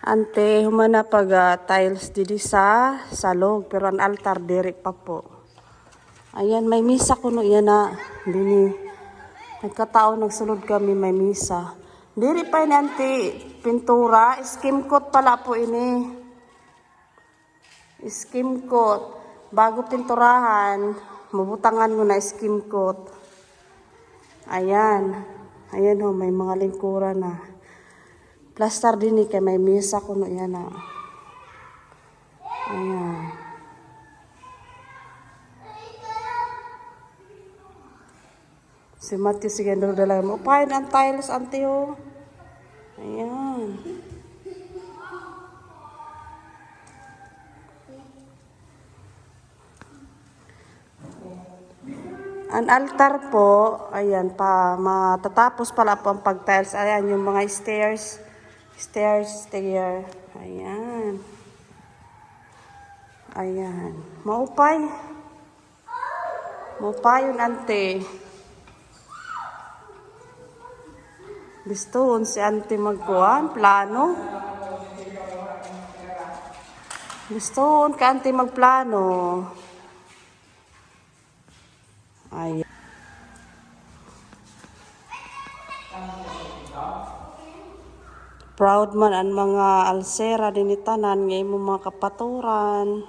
Ante, humana pag tiles dili sa salog, pero ang altar diri pa po. Ayan, may misa kuno yan na. Dini. Nagkatao, nagsulod kami, may misa. Diri pa yun, ante, pintura. Skim coat pala po ini. Skim coat. Bago pinturahan, mabutangan mo na skim coat. Ayan. Ayan ho, may mga lingkuran na. Plaster din kay may misa kuno yan na. Ayan. Si Matthew sige dala mo. Upahin ang tiles, ante ho. Ayan. Ang altar po, ayan, matatapos pala po ang pag-tiles. Ayan, yung mga stairs. Stair. Ayan. Ayan. Maupay. Maupay yun, ante. Gusto si ante magkuhan, plano. Gusto ka ante magplano. Ayan. Proud man ang mga alsera din itanan ngay mo mga kapaturan.